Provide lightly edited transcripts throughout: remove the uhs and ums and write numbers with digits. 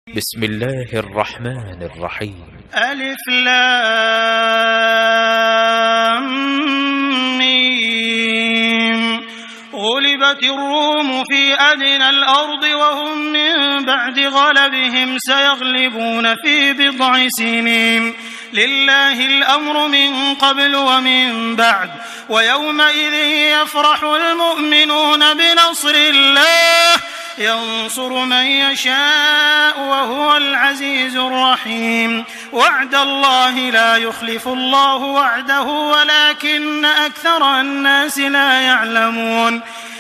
بسم الله الرحمن الرحيم. ألف لام ميم. غلبت الروم في أدنى الأرض وهم من بعد غلبهم سيغلبون في بضع سنين. لله الأمر من قبل ومن بعد ويومئذ يفرح المؤمنون بنصر الله ينصر من يشاء وهو العزيز الرحيم. وعد الله لا يخلف الله وعده ولكن أكثر الناس لا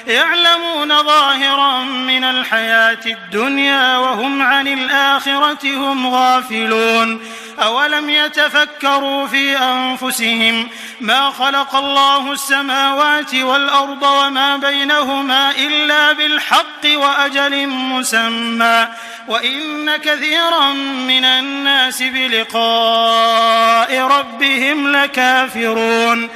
يعلمون ظاهرا من الحياة الدنيا وهم عن الآخرة هم غافلون. أولم يتفكروا في أنفسهم ما خلق الله السماوات والأرض وما بينهما إلا بالحق وأجل مسمى وإن كثيرا من الناس بلقاء ربهم لكافرون.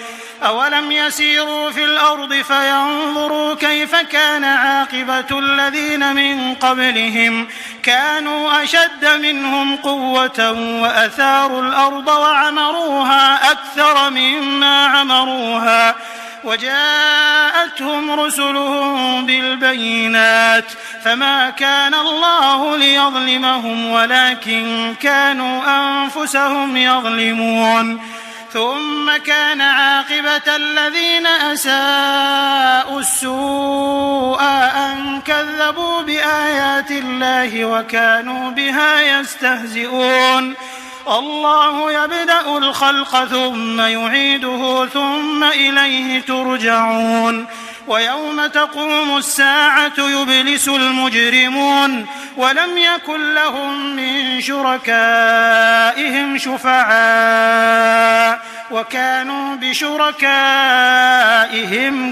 أولم يسيروا في الأرض فينظروا كيف كان عاقبة الذين من قبلهم كانوا أشد منهم قوة وأثاروا الأرض وعمروها أكثر مما عمروها وجاءتهم رسلهم بالبينات فما كان الله ليظلمهم ولكن كانوا أنفسهم يظلمون. ثم كان عاقبة الذين أساءوا السوء أن كذبوا بآيات الله وكانوا بها يستهزئون. الله يبدأ الخلق ثم يعيده ثم إليه ترجعون. ويوم تقوم الساعة يبلس المجرمون ولم يكن لهم من شركائهم شفعاء وكانوا بشركائهم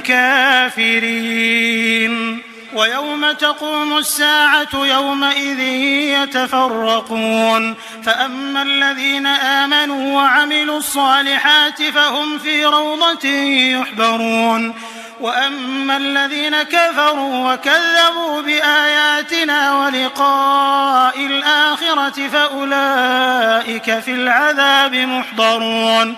كافرين. ويوم تقوم الساعة يومئذ يتفرقون فأما الذين آمنوا وعملوا الصالحات فهم في روضة يحبرون وأما الذين كفروا وكذبوا بآياتنا ولقاء الآخرة فأولئك في العذاب محضرون.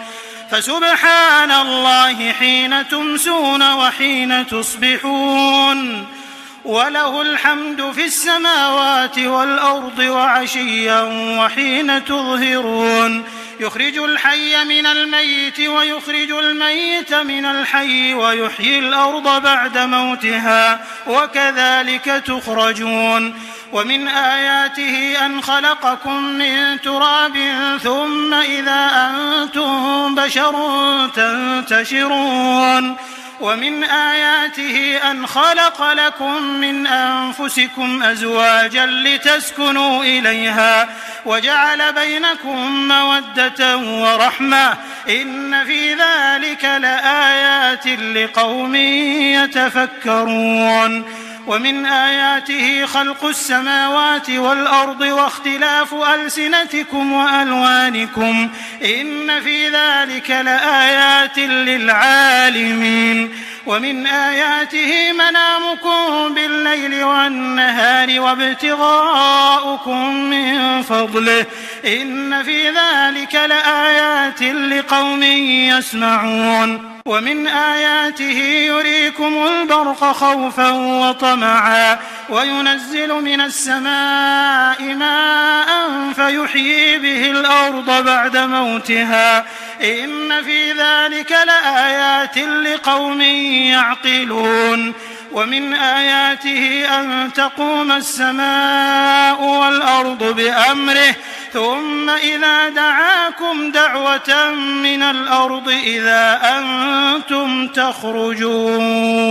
فسبحان الله حين تمسون وحين تصبحون وله الحمد في السماوات والأرض وعشيا وحين تظهرون. يخرج الحي من الميت ويخرج الميت من الحي ويحيي الأرض بعد موتها وكذلك تخرجون. ومن آياته أن خلقكم من تراب ثم إذا أنتم بشر تنتشرون. ومن آياته أن خلق لكم من أنفسكم أزواجا لتسكنوا إليها وجعل بينكم مودة ورحمة إن في ذلك لآيات لقوم يتفكرون. ومن آياته خلق السماوات والأرض واختلاف ألسنتكم وألوانكم إن في ذلك لآيات للعالمين. ومن آياته منامكم بالليل والنهار وابتغاؤكم من فضله إن في ذلك لآيات لقوم يسمعون. ومن آياته يريكم البرق خوفا وطمعا وينزل من السماء ماء فيحيي به الأرض بعد موتها إن في ذلك لآيات لقوم يعقلون. ومن آياته أن تقوم السماء والأرض بأمره ثم إذا دعاكم دعوة من الأرض إذا أنتم تخرجون.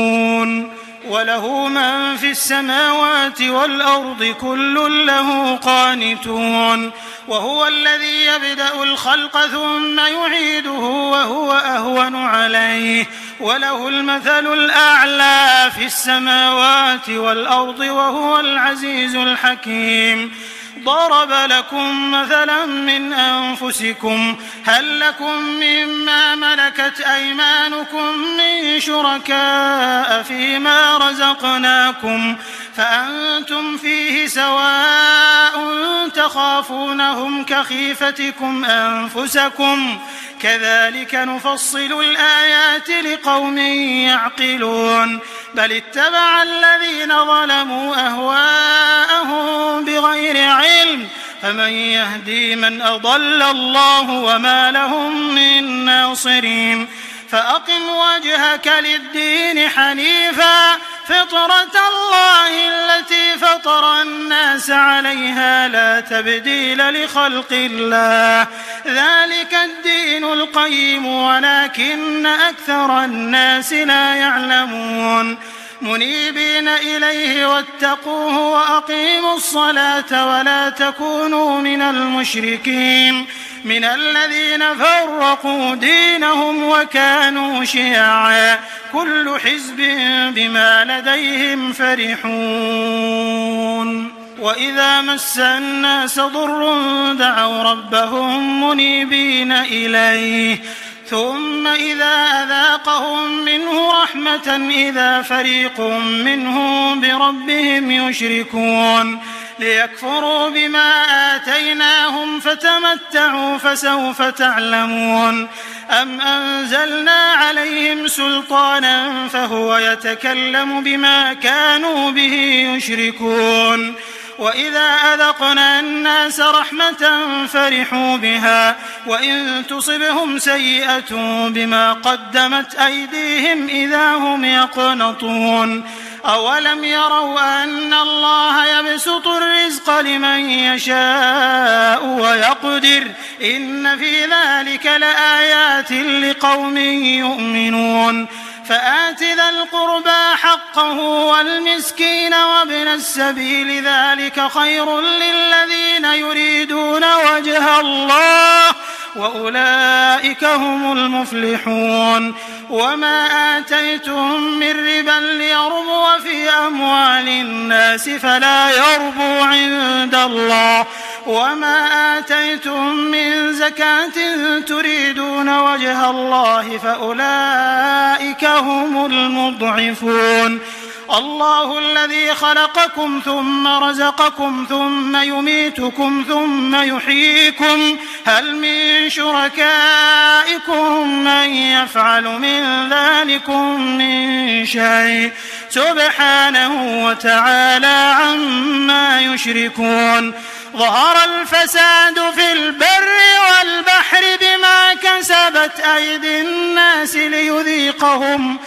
وله من في السماوات والأرض كل له قانتون. وهو الذي يبدأ الخلق ثم يعيده وهو أهون عليه وله المثل الأعلى في السماوات والأرض وهو العزيز الحكيم. ضرب لكم مثلا من أنفسكم هل لكم مما ملكت أيمانكم من شركاء فيما رزقناكم فأنتم فيه سواء تخافونهم كخيفتكم أنفسكم كذلك نفصل الآيات لقوم يعقلون بل اتبع الذين ظلموا أهواءهم بغير علم فمن يهدي من أضل الله وما لهم من ناصرين فأقم وجهك للدين حنيفا فطرة الله التي فطر الناس عليها لا تبديل لخلق الله ذلك الدين القيم ولكن أكثر الناس لا يعلمون منيبين إليه واتقوه وأقيموا الصلاة ولا تكونوا من المشركين من الذين فرقوا دينهم وكانوا شيعا كل حزب بما لديهم فرحون وإذا مس الناس ضر دعوا ربهم منيبين إليه ثم إذا أذاقهم منه رحمة إذا فريق منهم بربهم يشركون ليكفروا بما آتيناهم فتمتعوا فسوف تعلمون أم أنزلنا عليهم سلطانا فهو يتكلم بما كانوا به يشركون وإذا أذقنا الناس رحمة فرحوا بها وإن تصبهم سيئة بما قدمت أيديهم إذا هم يقنطون أولم يروا أن الله يبسط الرزق لمن يشاء ويقدر إن في ذلك لآيات لقوم يؤمنون فآت ذا القربى حقه والمسكين وابن السبيل ذلك خير للذين يريدون وجه الله وأولئك هم المفلحون وما آتيتم من ربا ليربو في أموال الناس فلا يربو عند الله وما آتيتم من زكاة تريدون وجه الله فأولئك هم المضعفون الله الذي خلقكم ثم رزقكم ثم يميتكم ثم يحييكم هل من شركائكم من يفعل من ذلكم من شيء سبحانه وتعالى عما يشركون ظهر الفساد في البر والبحر بما كسبت أيدي الناس ليذيقهم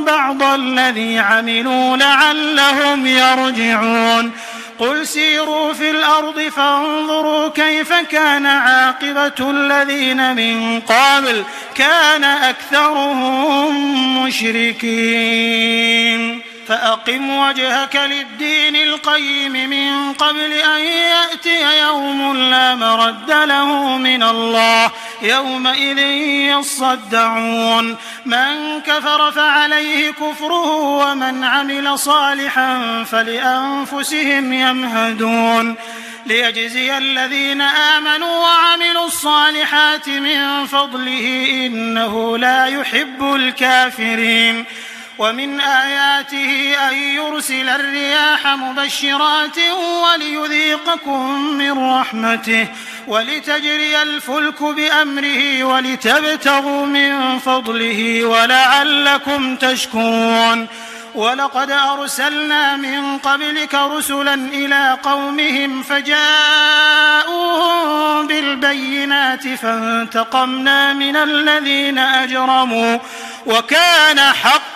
بعض الذي عملوا لعلهم يرجعون قل سيروا في الأرض فانظروا كيف كان عاقبة الذين من قبل كان أكثرهم مشركين فأقم وجهك للدين القيم من قبل أن يأتي يوم لا مرد له من الله يومئذ يصدعون من كفر فعليه كفره ومن عمل صالحا فلأنفسهم يمهدون ليجزي الذين آمنوا وعملوا الصالحات من فضله إنه لا يحب الكافرين ومن آياته أن يرسل الرياح مبشرات وليذيقكم من رحمته ولتجري الفلك بأمره ولتبتغوا من فضله ولعلكم تشكرون ولقد أرسلنا من قبلك رسلا إلى قومهم فجاءوهم بالبينات فانتقمنا من الذين أجرموا وكان حقا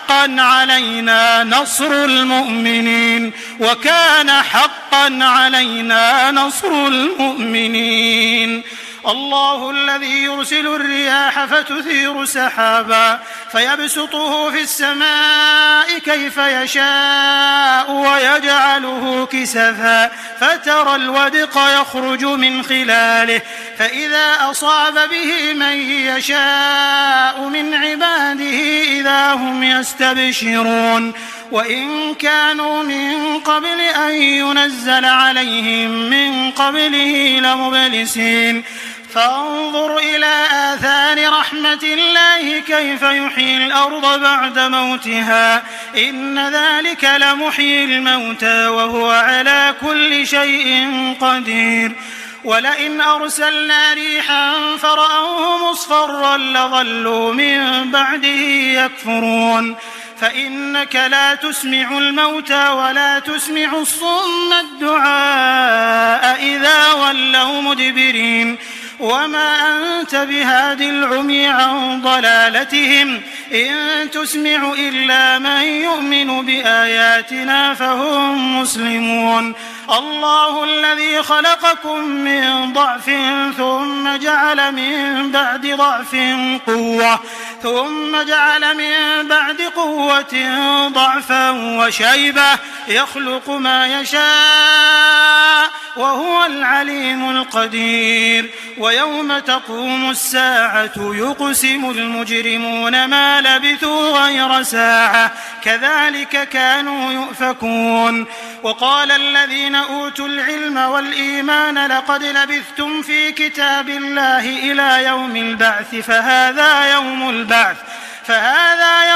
علينا نصر المؤمنين الله الذي يرسل الرياح فتثير سحابا فيبسطه في السماء كيف يشاء ويجعله كسفا فترى الودق يخرج من خلاله فإذا أصاب به من يشاء من عباده إذا هم يستبشرون وإن كانوا من قبل أن ينزل عليهم من قبله لمبلسين فانظر إلى آثار رحمة الله كيف يحيي الأرض بعد موتها إن ذلك لمحيي الموتى وهو على كل شيء قدير ولئن أرسلنا ريحا فرأوه مصفرا لظلوا من بعده يكفرون فإنك لا تسمع الموتى ولا تسمع الصم الدعاء إذا ولوا مدبرين وما أنت بهاد العمي عن ضلالتهم إن تسمع إلا من يؤمن بآياتنا فهم مسلمون الله الذي خلقكم من ضعف ثم جعل من بعد ضعف قوة ثم جعل من بعد قوة ضعفا وشيبة يخلق ما يشاء وهو العليم القدير ويوم تقوم الساعة يقسم المجرمون ما لبثوا غير ساعة كذلك كانوا يؤفكون وقال الذين أوتوا العلم والإيمان لقد لبثتم في كتاب الله إلى يوم البعث فهذا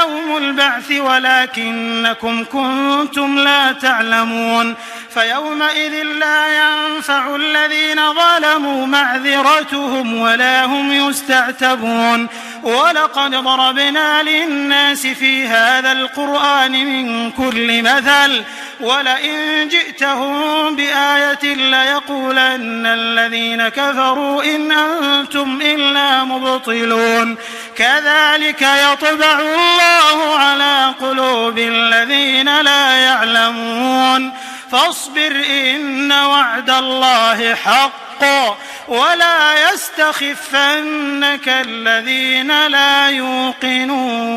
يوم البعث ولكنكم كنتم لا تعلمون فيومئذ لا ينفع الذين ظلموا معذرتهم ولا هم يستعتبون ولقد ضربنا للناس في هذا القرآن من كل مثل ولئن جئتهم بآية ليقولن الذين كفروا إن أنتم إلا مبطلون كذلك يطبع الله على قلوب الذين لا يعلمون فاصبر إن وعد الله حق ولا يستخفنك الذين لا يوقنون